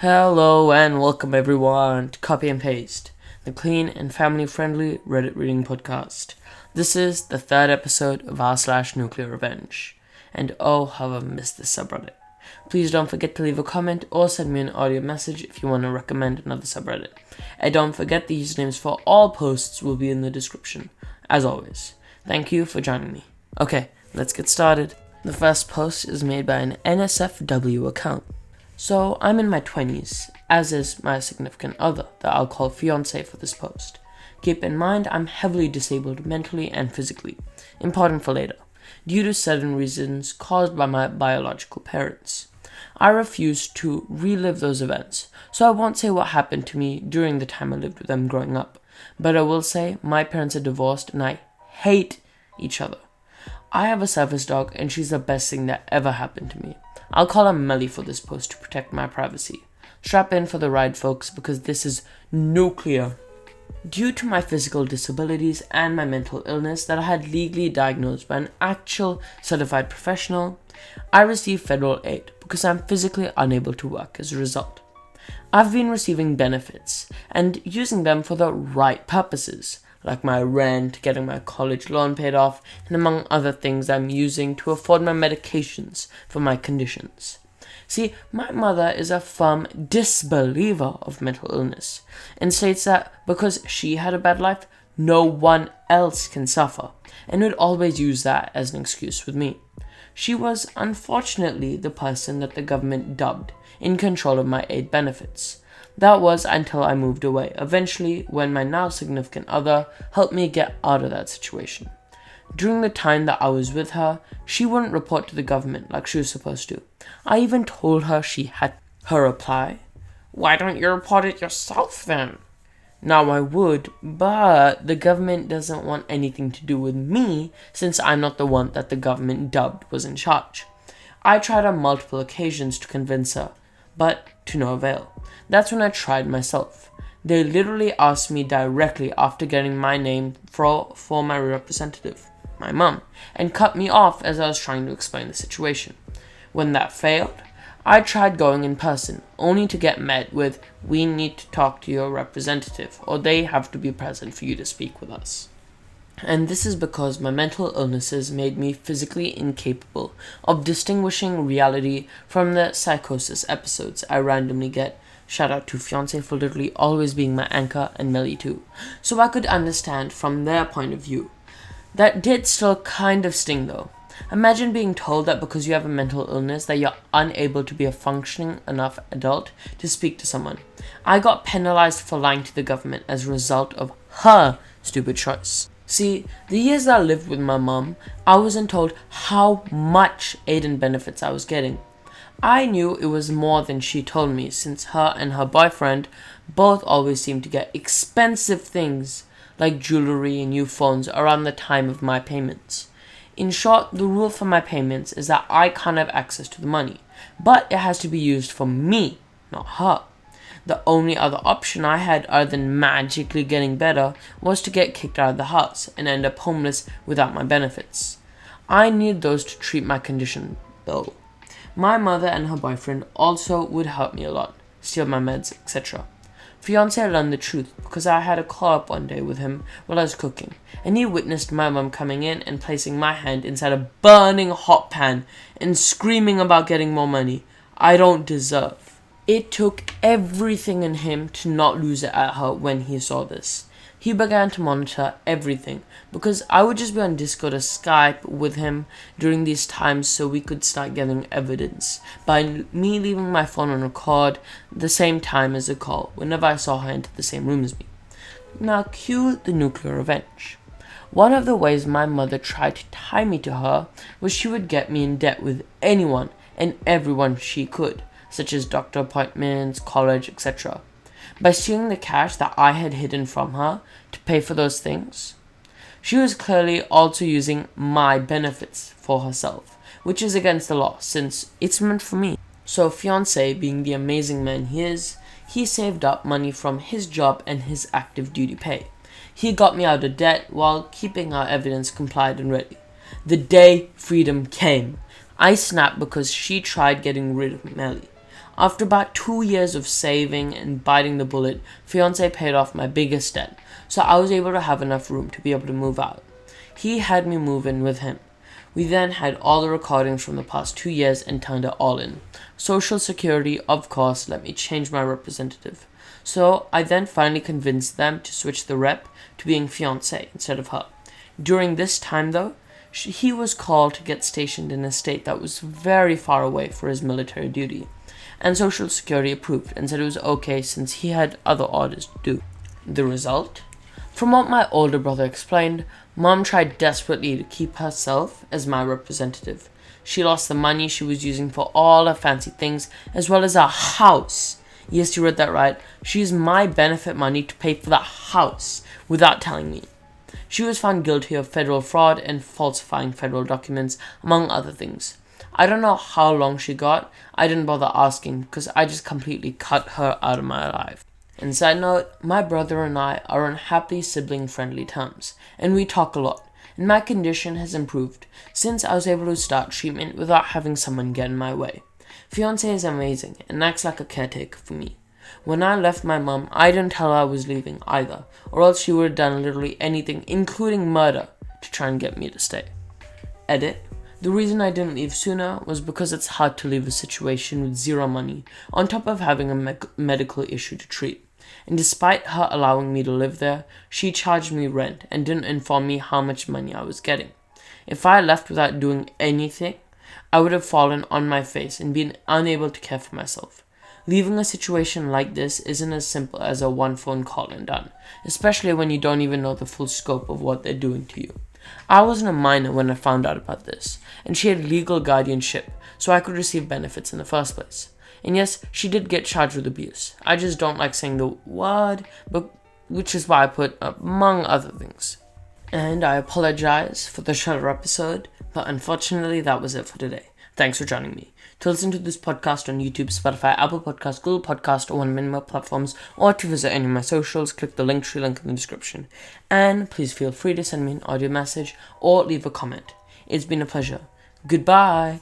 Hello and welcome everyone to Copy and Paste, the clean and family-friendly Reddit reading podcast. This is the third episode of r/NuclearRevenge, and oh how I've missed this subreddit. Please don't forget to leave a comment or send me an audio message if you want to recommend another subreddit. And don't forget the usernames for all posts will be in the description. As always, thank you for joining me. Okay, let's get started. The first post is made by an NSFW account. So I'm in my 20s, as is my significant other that I'll call fiance for this post. Keep in mind I'm heavily disabled mentally and physically, important for later, due to certain reasons caused by my biological parents. I refuse to relive those events, so I won't say what happened to me during the time I lived with them growing up, but I will say my parents are divorced and I hate each other. I have a service dog and she's the best thing that ever happened to me. I'll call her Melly for this post to protect my privacy. Strap in for the ride, folks, because this is nuclear. Due to my physical disabilities and my mental illness that I had legally diagnosed by an actual certified professional, I received federal aid because I'm physically unable to work as a result. I've been receiving benefits and using them for the right purposes, like my rent, getting my college loan paid off, and among other things I'm using to afford my medications for my conditions. See, my mother is a firm disbeliever of mental illness and states that because she had a bad life, no one else can suffer, and would always use that as an excuse with me. She was unfortunately the person that the government dubbed in control of my aid benefits. That was until I moved away, eventually when my now significant other helped me get out of that situation. During the time that I was with her, she wouldn't report to the government like she was supposed to. I even told her she had. Her reply, "Why don't you report it yourself then?" Now I would, but the government doesn't want anything to do with me since I'm not the one that the government dubbed was in charge. I tried on multiple occasions to convince her, but to no avail. That's when I tried myself. They literally asked me directly after getting my name for my representative, my mum, and cut me off as I was trying to explain the situation. When that failed, I tried going in person, only to get met with, "We need to talk to your representative, or they have to be present for you to speak with us." And this is because my mental illnesses made me physically incapable of distinguishing reality from the psychosis episodes I randomly get. Shout out to fiance for literally always being my anchor, and Melly too. So I could understand from their point of view. That did still kind of sting though. Imagine being told that because you have a mental illness that you're unable to be a functioning enough adult to speak to someone. I got penalized for lying to the government as a result of her stupid choice. See, the years that I lived with my mom, I wasn't told how much aid and benefits I was getting. I knew it was more than she told me since her and her boyfriend both always seemed to get expensive things like jewelry and new phones around the time of my payments. In short, the rule for my payments is that I can't have access to the money, but it has to be used for me, not her. The only other option I had other than magically getting better was to get kicked out of the house and end up homeless without my benefits. I needed those to treat my condition though. My mother and her boyfriend also would help me a lot, steal my meds, etc. Fiance learned the truth because I had a call up one day with him while I was cooking, and he witnessed my mom coming in and placing my hand inside a burning hot pan and screaming about getting more money I don't deserve. It took everything in him to not lose it at her when he saw this. He began to monitor everything because I would just be on Discord or Skype with him during these times so we could start gathering evidence by me leaving my phone on record the same time as the call whenever I saw her enter the same room as me. Now cue the nuclear revenge. One of the ways my mother tried to tie me to her was she would get me in debt with anyone and everyone she could, such as doctor appointments, college, etc. By stealing the cash that I had hidden from her to pay for those things. She was clearly also using my benefits for herself, which is against the law since it's meant for me. So fiance, being the amazing man he is, he saved up money from his job and his active duty pay. He got me out of debt while keeping our evidence compliant and ready. The day freedom came, I snapped because she tried getting rid of Melly. After about 2 years of saving and biting the bullet, fiancé paid off my biggest debt, so I was able to have enough room to be able to move out. He had me move in with him. We then had all the recordings from the past 2 years and turned it all in. Social Security, of course, let me change my representative. So I then finally convinced them to switch the rep to being fiancé instead of her. During this time, though, he was called to get stationed in a state that was very far away for his military duty, and Social Security approved and said it was okay since he had other orders to do. The result? From what my older brother explained, Mom tried desperately to keep herself as my representative. She lost the money she was using for all her fancy things, as well as our house. Yes, you read that right. She used my benefit money to pay for the house without telling me. She was found guilty of federal fraud and falsifying federal documents, among other things. I don't know how long she got. I didn't bother asking because I just completely cut her out of my life. And side note, my brother and I are on happy sibling-friendly terms, and we talk a lot, and my condition has improved since I was able to start treatment without having someone get in my way. Fiancé is amazing and acts like a caretaker for me. When I left my mom, I didn't tell her I was leaving either, or else she would have done literally anything, including murder, to try and get me to stay. Edit. The reason I didn't leave sooner was because it's hard to leave a situation with zero money, on top of having a medical issue to treat. And despite her allowing me to live there, she charged me rent and didn't inform me how much money I was getting. If I left without doing anything, I would have fallen on my face and been unable to care for myself. Leaving a situation like this isn't as simple as a one phone call and done, especially when you don't even know the full scope of what they're doing to you. I wasn't a minor when I found out about this, and she had legal guardianship, so I could receive benefits in the first place. And yes, she did get charged with abuse. I just don't like saying the word, but which is why I put among other things. And I apologize for the shorter episode, but unfortunately that was it for today. Thanks for joining me. To listen to this podcast on YouTube, Spotify, Apple Podcasts, Google Podcasts, or on many more platforms, or to visit any of my socials, click the Linktree link in the description. And please feel free to send me an audio message or leave a comment. It's been a pleasure. Goodbye.